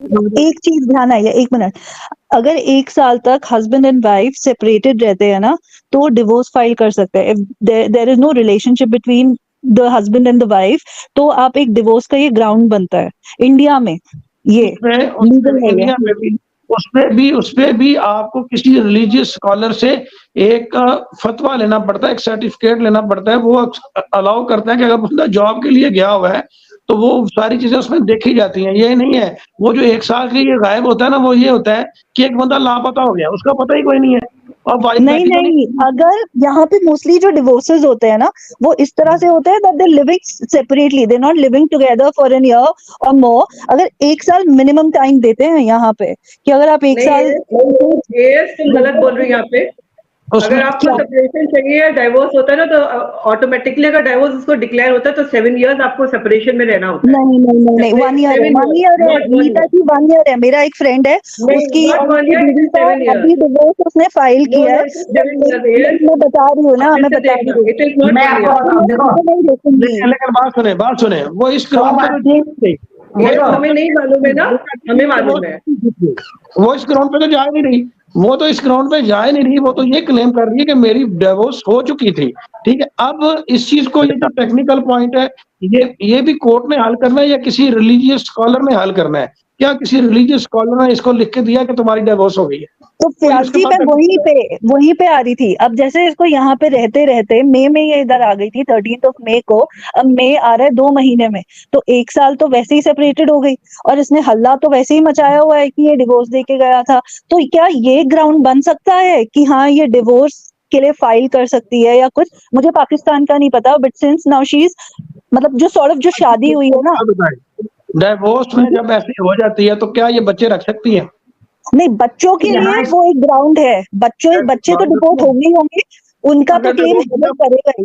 एक चीज ध्यान आई है, 1 मिनट। अगर 1 साल तक हस्बैंड एंड वाइफ सेपरेटेड रहते हैं ना, तो डिवोर्स फाइल कर सकते हैं। If there is no relationship between the husband and the wife, तो आप एक डिवोर्स का ये ग्राउंड बनता है इंडिया में, ये लीगल है इंडिया में भी, उसपे भी आपको किसी रिलीजियस स्कॉलर से एक फतवा लेना पड़ता है, एक सर्टिफिकेट लेना पड़ता है। वो अलाउ करता है कि अगर बंदा जॉब के लिए गया हुआ है तो वो सारी चीजें उसमें देखी जाती हैं। ये नहीं है वो जो 1 साल के लिए गायब होता है ना, वो ये होता है कि एक बंदा लापता हो गया, उसका पता ही कोई नहीं है। और वाइफ नहीं, अगर यहाँ पे मोस्टली जो डिवोर्सेस होते हैं ना, वो इस तरह से होते हैं that they living separately, they not living together for an year और मोर। अगर 1 साल मिनिमम टाइम देते हैं यहाँ पे, कि अगर आप 1 साल, तुम गलत बोल रही हो यहाँ पे। अगर आपको सेपरेशन चाहिए, डाइवोर्स होता है ना, तो ऑटोमेटिकली अगर डाइवोर्स उसको डिक्लेयर होता है तो 7 इयर्स आपको सेपरेशन में रहना होता है। नहीं 1 ईयर है, 1 ईयर है नीता जी, 1 ईयर है। मेरा एक फ्रेंड है, उसकी अभी डिवोर्स उसने फाइल किया है। मैं बता रही हूँ ना, मैं बता रही हूँ। लेकिन बात सुने, वो इस ग्राउंड पे हमें नहीं मालूम है ना, हमें मालूम है वो इस ग्राउंड पे तो जा नहीं रही, वो तो इस ग्राउंड पे जा नहीं रही। वो तो ये क्लेम कर रही है कि मेरी डिवोर्स हो चुकी थी। ठीक है, अब इस चीज को, ये जो टेक्निकल पॉइंट है, ये भी कोर्ट में हल करना है या किसी रिलीजियस स्कॉलर में हल करना है? क्या किसी रिलीजियस स्कॉलर ने इसको लिख के दिया कि तुम्हारी डिवोर्स हो गई है? तो फियासी मैं वहीं पे आ रही थी। अब जैसे इसको यहाँ पे रहते रहते मई में ये इधर आ गई थी, 13 मई को। अब मई आ रहा है 2 महीने में, तो 1 साल तो वैसे ही सेपरेटेड हो गई, और इसने हल्ला तो वैसे ही मचाया हुआ है कि ये डिवोर्स देके गया था। तो क्या ये ग्राउंड बन सकता है कि हाँ ये डिवोर्स के लिए फाइल कर सकती है या कुछ? मुझे पाकिस्तान का नहीं पता, but since now she is, मतलब जो शादी हुई है ना, डिवोर्स में जब ऐसी हो जाती है तो क्या ये बच्चे रख सकती है? नहीं, बच्चों के लिए वो एक ग्राउंड है। बच्चे तो डिपोर्ट होंगे, उनका तो क्लेम करेगा ही।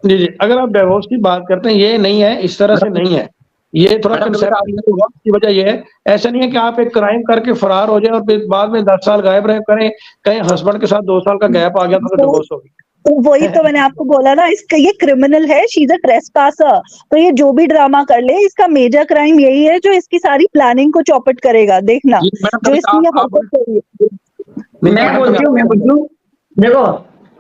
जी, अगर आप डिवोर्स की बात करते हैं, ये नहीं है, इस तरह से नहीं है। ये थोड़ा कंसेप्ट की वजह ये है, ऐसा नहीं है कि आप एक क्राइम करके फरार हो जाए और फिर बाद में 10 साल गायब रहे करें, कहीं हस्बैंड के साथ 2 साल का गैप आ गया तो डिवोर्स हो गई। तो वही तो मैंने आपको बोला ना, इसका ये क्रिमिनल है, शी इज अ ट्रेसपासर। तो ये जो भी ड्रामा कर ले, इसका मेजर क्राइम यही है जो इसकी सारी प्लानिंग को चौपट करेगा। देखना जो इसकी मैं बोलती हूँ देखो,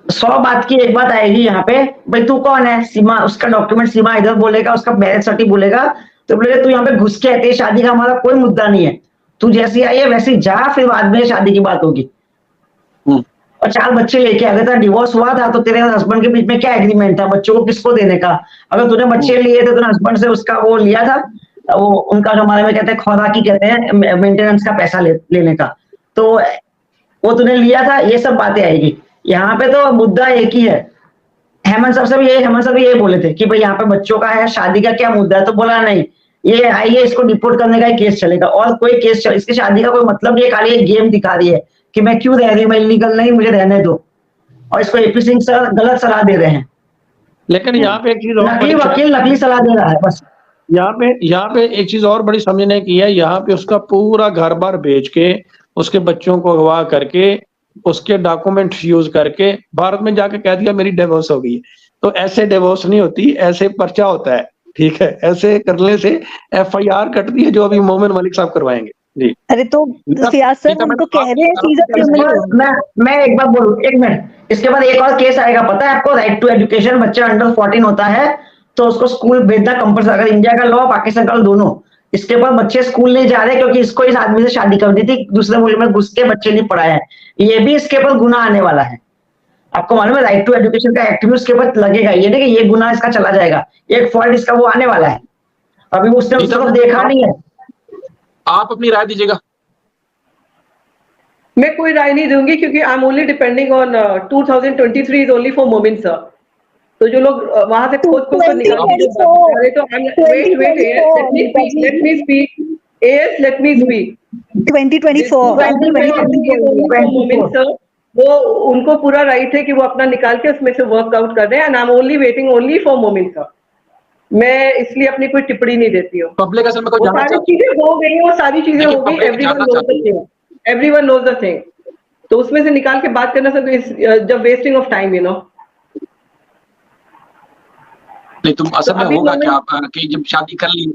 100 बात की एक बात आएगी यहाँ पे, भाई तू कौन है? सीमा, उसका डॉक्यूमेंट सीमा इधर बोलेगा, उसका मैरिज सर्टिफिकेट बोलेगा, तो बोलेगा तू यहाँ पे घुस के आते, शादी का हमारा कोई मुद्दा नहीं है, तू जैसी आई है वैसी जा, फिर बाद में शादी की बात होगी। और 4 बच्चे लेके आ गए था, डिवोर्स हुआ था, तो तेरे हस्बैंड के बीच में क्या एग्रीमेंट था बच्चों को किसको देने का? अगर तूने बच्चे लिए थे, तूने हस्बैंड से उसका वो लिया था, वो उनका हमारे में कहते हैं खुराकी, कहते हैं मेंटेनेंस का पैसा लेने का, तो वो तूने लिया था। ये सब बातें आएगी यहाँ पे। तो मुद्दा एक ही है। हेमंत साहब ये बोले थे कि भाई यहाँ पे बच्चों का है, शादी का क्या मुद्दा है? तो बोला नहीं, ये आइए इसको डिपोर्ट करने का ही केस चलेगा, और कोई केस इसकी शादी का कोई मतलब नहीं है, खाली एक गेम दिखा रही है कि मैं क्यों रह रही हूँ, मैं इलीगल नहीं, मुझे रहने दो। और इसको एपी सिंह सर गलत सलाह दे रहे हैं। लेकिन यहाँ पे एक चीज, नकली वकील नकली सलाह दे रहा है बस। यहाँ पे एक चीज और बड़ी समझने की है, यहाँ पे उसका पूरा घर बार बेच के, उसके बच्चों को अगवा करके, उसके डॉक्यूमेंट यूज करके भारत में जाके कह दिया मेरी डिवोर्स हो गई है। तो ऐसे डिवोर्स नहीं होती, ऐसे पर्चा होता है। ठीक है, ऐसे करने से FIR कटती है, जो अभी मोमिन मलिक साहब करवाएंगे। जी, अरे तो सियासत उनको कह रहे हैं। मैं एक बात बोलूं, 1 मिनट, इसके बाद एक और केस आएगा, पता है आपको? राइट टू एजुकेशन, बच्चा अंडर 14 होता है तो उसको स्कूल भेजना कंपल्सरी। अगर इंडिया का लॉ, पाकिस्तान का लॉ, दोनों, इसके बाद बच्चे स्कूल नहीं जा रहे क्योंकि इसको इस आदमी से शादी कर दी थी, दूसरे मुल्क में घुस के बच्चे नहीं पढ़ाए हैं। ये भी इसके ऊपर गुनाह आने वाला है। आपको मालूम है, राइट टू एजुकेशन का एक्ट भी उसके ऊपर लगेगा। ये नहीं कि ये गुनाह इसका चला जाएगा, एक फॉल्ट इसका वो आने वाला है। अभी उसने उस तरफ देखा नहीं है। आप अपनी राय दीजिएगा। मैं कोई राय नहीं दूंगी क्योंकि I am only depending on 2023 is only for मोमिन सर। तो जो लोग वहां से खोज को निकाल के तो let me speak as, let me speak 2024 वो उनको पूरा राइट है कि वो अपना निकाल के उसमें से वर्कआउट कर रहे हैं, and I am only waiting only for मोमिन सर। मैं इसलिए अपनी कोई टिप्पणी नहीं देती हूँ। पब्लिक असल में कोई जानना सारी चीजें हो गई, वो सारी चीजें हो गई, एवरीवन नोज द थिंग। तो उसमें से निकाल के बात करना सब जब wasting of time, you know. नहीं, तुम असल में होगा क्या, आप कि जब शादी कर ली,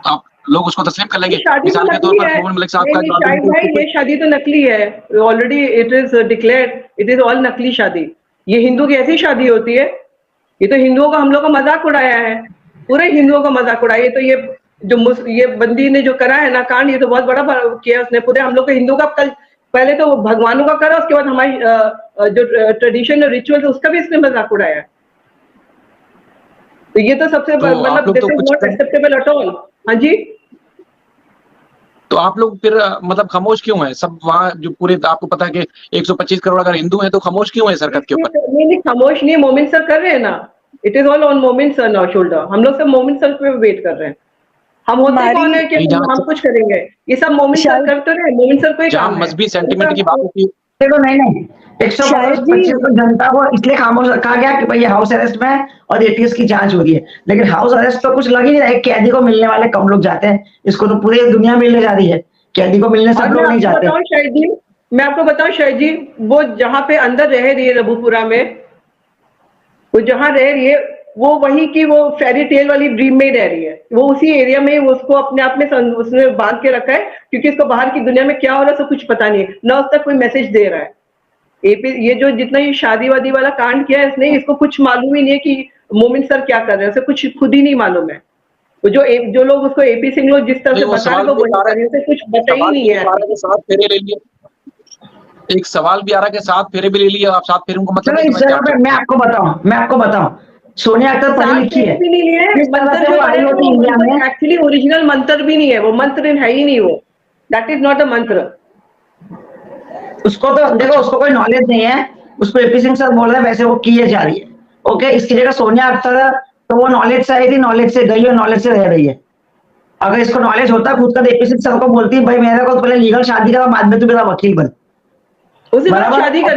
आप लोग उसको तस्लीम कर लेंगे। शादी तो मिसाल के तौर नकली पर है। मोहम्मद मलिक साहब का नहीं, जो शाहिद भाई, ये शादी तो नकली है। Already it is declared, it is all नकली शादी। ये हिंदू की ऐसी शादी होती है? ये तो हिंदुओं का, हम लोग का मजाक उड़ाया है, पूरे हिंदुओं का मजाक उड़ाया। ये तो ये बंदी ने जो करा है ना कांड, ये तो बहुत बड़ा किया उसने। पूरे हम लोग के हिंदू का कल पहले तो भगवानों का करा, उसके बाद हमारी जो ट्रेडिशन और रिचुअल उसका भी इसने मजाक उड़ाया है। तो ये तो सबसे मतलब this is not acceptable at all. हाँ जी, तो आप लोग फिर मतलब खामोश क्यों हैं? सब वहाँ जो पूरे आपको पता है कि 125 करोड़ अगर हिंदू हैं तो खामोश क्यों है इस हरकत के ऊपर? नहीं, खामोश नहीं है, मोमिन सर कर रहे हैं ना। इट इज ऑल ऑन मोमिन सर नाउ शोल्डर। हम लोग सब मोमिन सर पे वेट कर रहे हैं। हम होते कौन है कि हम कुछ करेंगे? ये सब मोमिन सर करते रहे। मोमिन सर को ही काम है। मजहबी सेंटिमेंट की बात होती है। देखो नहीं 125 जनता को इसलिए खामोश रखा गया कि भाई हाउस अरेस्ट में है और एटीएस की जांच हो रही है। लेकिन हाउस अरेस्ट तो कुछ लग ही नहीं रहा है। कैदी को मिलने वाले कम लोग जाते हैं, इसको तो पूरी दुनिया मिलने जा रही है। कैदी को मिलने सब लोग नहीं जाते। मैं आपको बताऊं शायद जी, वो जहाँ पे अंदर रह रही है रबूपुरा में, वो जहाँ रह रही है, वो वही की वो फेरी टेल वाली ड्रीम में रह रही है। वो उसी एरिया में वो उसको अपने आप में उसने बांध के रखा है, क्योंकि उसको बाहर की दुनिया में क्या हो रहा है उसको कुछ पता नहीं है, ना उस तक कोई मैसेज दे रहा है। ये जो जितना ये शादी वादी वाला कांड किया है इसने, इसको कुछ मालूम ही नहीं है कि मोमिन सर क्या कर रहे हैं। उसे कुछ खुद ही नहीं मालूम है। वो जो लोग उसको एपी सिंह लोग जिस तरह से बता रहे हैं, वो वही कर रहे हैं, उसे कुछ पता ही नहीं है। 7 फेरे ले लिए। एक सवाल भी आ रहा है कि 7 फेरे भी ले लिए, आप 7 फेरे को मतलब नहीं सर, मैं आपको बताऊं सोनिया अख्तर पढ़ी लिखी है। भी नहीं है मंत्र जो आई होती इंडिया में, एक्चुअली ओरिजिनल मंत्र भी नहीं है। वो मंत्र है ही नहीं, वो दैट इज नॉट अ मंत्र। उसको तो देखो, उसको कोई नॉलेज नहीं है। उसको एपी सिंह सर बोल रहे हैं, वैसे वो किए जा रही है। ओके, इसकी जगह सोनिया अख्तर तो वो नॉलेज से आई थी, नॉलेज से गई और नॉलेज से रह रही है। अगर इसको नॉलेज होता खुद का, एपी सिंह सर को बोलती भाई मेरे को पहले लीगल शादी करा, बाद में तू मेरा वकील बन। उसी बात शादी का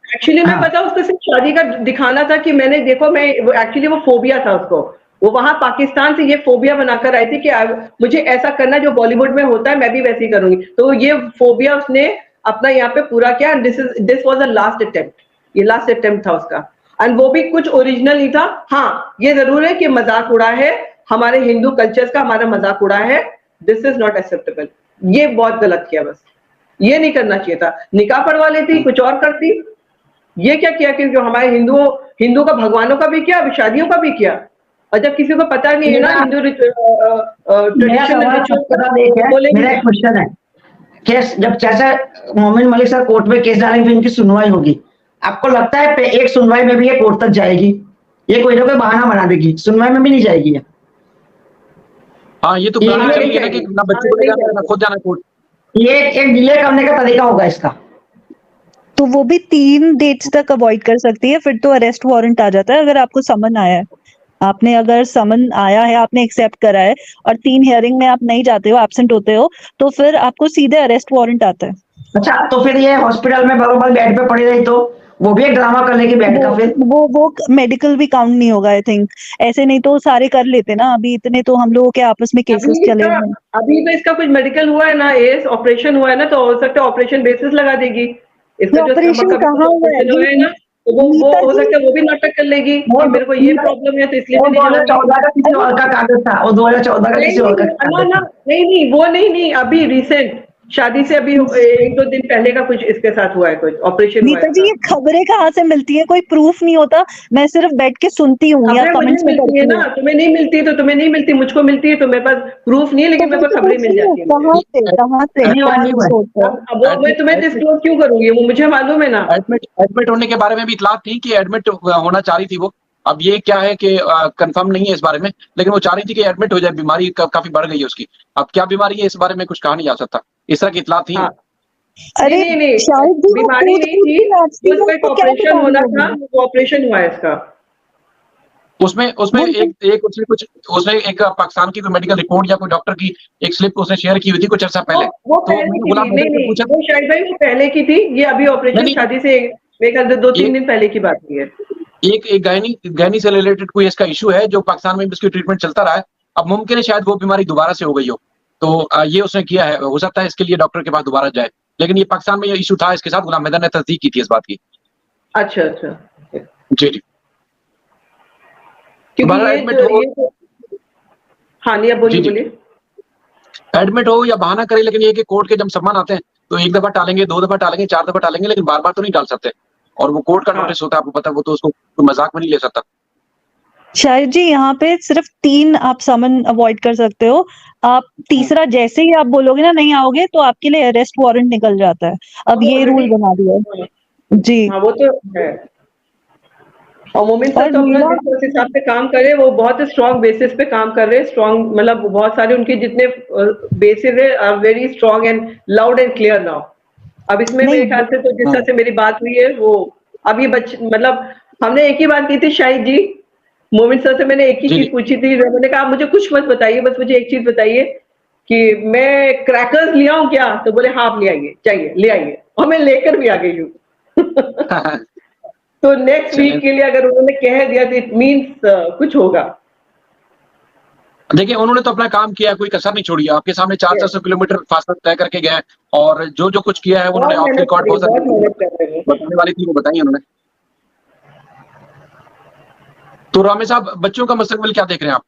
एक्चुअली मैं पता उसको सिर्फ शादी का दिखाना था कि मैंने देखो, मैं एक्चुअली वो फोबिया था उसको। वो वहां पाकिस्तान से ये फोबिया बनाकर आई थी कि मुझे ऐसा करना जो बॉलीवुड में होता है, मैं भी वैसे ही करूंगी। तो ये फोबिया उसने अपना यहाँ पे पूरा किया। This was the last attempt. ये लास्ट अटेम्प्ट था उसका, एंड वो भी कुछ ओरिजिनल नहीं था। हाँ, ये जरूर है कि मजाक उड़ा है, हमारे हिंदू कल्चर्स का हमारा मजाक उड़ा है। This is not acceptable. ये बहुत गलत किया, बस ये नहीं करना चाहिए था। निकाह पढ़वा लेती, कुछ और करती। ये क्या किया? क्योंकि हमारे हिंदू का भगवानों का भी किया, शादियों का भी किया। और जब किसी को पता नहीं है ना हिंदू ट्रेडिशन, मेरा एक क्वेश्चन है, केस जब जैसे मोमिन मलिक सर कोर्ट में केस डालेंगे, इनकी सुनवाई होगी, आपको लगता है एक सुनवाई में भी ये कोर्ट तक जाएगी? ये कोई ना कोई बहाना बना देगी, सुनवाई में भी नहीं जाएगी है। हाँ, ये तो कि ना बच्चे को ले जाना, ना खुद जाना कोर्ट। ये एक डिले करने का तरीका होगा इसका। तो वो भी 3 डेट्स तक अवॉइड कर सकती है, फिर तो अरेस्ट वारंट आ जाता है। अगर आपको समन आया है, आपने अगर समन आया है, आपने एक्सेप्ट करा है और 3 हियरिंग में आप नहीं जाते हो, एब्सेंट होते हो, तो फिर आपको सीधे अरेस्ट वारंट आता है। अच्छा, तो फिर ये हॉस्पिटल में बरोबर बेड पे पड़ी रही तो वो भी एक ड्रामा कर लेगी बेड का? फिर वो मेडिकल भी काउंट नहीं होगा, आई थिंक। ऐसे नहीं तो सारे कर लेते ना। अभी इतने तो हम लोगों के आपस में केसेस चले हैं। अभी तो इसका कुछ मेडिकल हुआ है ना, ऑपरेशन हुआ है ना, तो हो सकता है ऑपरेशन बेसिस लगा देगी। इसका जो ऑपरेशन कहाँ हुआ है ना, तो वो हो सकता है वो भी नाटक कर लेगी कि मेरे को ये प्रॉब्लम है, तो इसलिए मैं 2014 का किसी और का कागज था, वो 2014 का किसी और का कागज था। नहीं, वो नहीं, अभी रिसेंट शादी से अभी 1-2 दिन पहले का कुछ इसके साथ हुआ है, कुछ ऑपरेशन हुआ है। नीता जी, ये खबरें कहाँ से मिलती है? कोई प्रूफ नहीं होता। मैं सिर्फ बैठ के सुनती हूँ या कमेंट्स में पढ़ती हूँ। तुम्हें नहीं मिलती तो तुम्हें नहीं मिलती, मुझको मिलती है, तो मेरे पास प्रूफ नहीं है, लेकिन मेरे को खबरें मिल जाती है। कहाँ से अब मैं तुम्हें डिस्क्लोज क्यों करूंगी? वो मुझे मालूम है ना। एडमिट होने के बारे में भी इतलात थी कि एडमिट होना चाह रही थी वो। अब ये क्या है कि कंफर्म नहीं है इस बारे में, लेकिन वो चाह रही थी कि एडमिट हो जाए। बीमारी काफी बढ़ गई है उसकी। अब क्या बीमारी है इस बारे में कुछ कहा नहीं जा सकता। इस तरह की इतला थी। अरे शायद बीमारी नहीं थी, उसको एक ऑपरेशन होना था, वो ऑपरेशन हुआ है इसका। उसमें उसने एक पाकिस्तान की कोई मेडिकल रिपोर्ट या कोई डॉक्टर की एक स्लिप उसने शेयर की हुई थी कुछ अर्सा पहले। वो शायद भाई वो पहले की थी, ये अभी ऑपरेशन शादी से मेरे ख्याल से 2-3 दिन पहले की बात हुई है। एक गायनी से रिलेटेड कोई इसका इशू है जो पाकिस्तान में इसकी ट्रीटमेंट चलता रहा है। अब मुमकिन है शायद वो बीमारी दोबारा से हो गई हो, तो ये उसने किया है। हो सकता है इसके लिए डॉक्टर के पास दोबारा जाए, लेकिन ये पाकिस्तान में ये इशू था इसके साथ। गुलाम मैदान ने तस्दीक की थी इस बात की। अच्छा जी। हाँ, नहीं, बोलिए। एडमिट हो या बहाना करे, लेकिन ये कि कोर्ट के जब सम्मान आते हैं तो एक दफा टालेंगे, 2 दफा टालेंगे, 4 दफा टालेंगे, लेकिन बार-बार तो नहीं टाल सकते। और वो कोर्ट का हाँ। नोटिस होता है, आपको पता है, वो तो उसको कोई मजाक में नहीं ले सकता। शायद जी यहाँ पे सिर्फ 3 आप समन अवॉइड कर सकते हो। आप तीसरा जैसे ही आप बोलोगे ना नहीं आओगे तो आपके लिए अरेस्ट वारंट निकल जाता है। अब ये रूल बना दिया है। जी। हाँ, वो तो है। और मोमिन सर और तो अपना मीना जिस हिसाब से काम कर रहे हैं वो बहुत स्ट्रॉन्ग बेसिस पे काम कर रहे हैं। स्ट्रॉन्ग मतलब बहुत सारे उनके जितने बेसिस है are very strong and loud and clear now. अब इसमें नहीं मेरे ख्याल से तो जिस तरह से मेरी बात हुई है वो अब ये मतलब हमने एक ही बात की थी शाहिद जी, मोमिन सर से मैंने एक ही जी, चीज जी। पूछी थी। मैंने कहा आप मुझे कुछ मत बताइए, बस मुझे एक चीज बताइए कि मैं क्रैकर्स ले आऊं क्या? तो बोले हाँ आप ले आइए, चाहिए ले आइए, और मैं लेकर भी आ गई हूँ। तो नेक्स्ट चलिए। वीक के लिए अगर उन्होंने कह दिया तो इट मीन्स कुछ होगा। देखिए, उन्होंने तो अपना काम किया, कोई कसर नहीं छोड़ी। आपके सामने 400 किलोमीटर फासला तय करके गए हैं, और जो कुछ किया है उन्होंने बहुत ऑफ मेहनत रिकॉर्ड करी, बहुत सारी बहुत मेहनत कर रहे हैं। बताने वाली थी, वो बताई उन्होंने। तो रामे साहब, बच्चों का मुस्तकबिल क्या देख रहे हैं आप?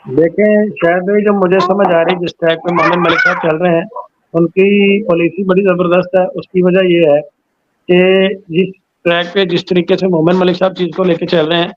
देखें, शायद जो मुझे समझ आ रही जिस ट्रैक पे मोमिन मलिक साहब चल रहे हैं, उनकी पॉलिसी बड़ी जबरदस्त है। उसकी वजह ये है कि जिस ट्रैक पे जिस तरीके से मोमिन मलिक साहब चीज को लेके चल रहे हैं,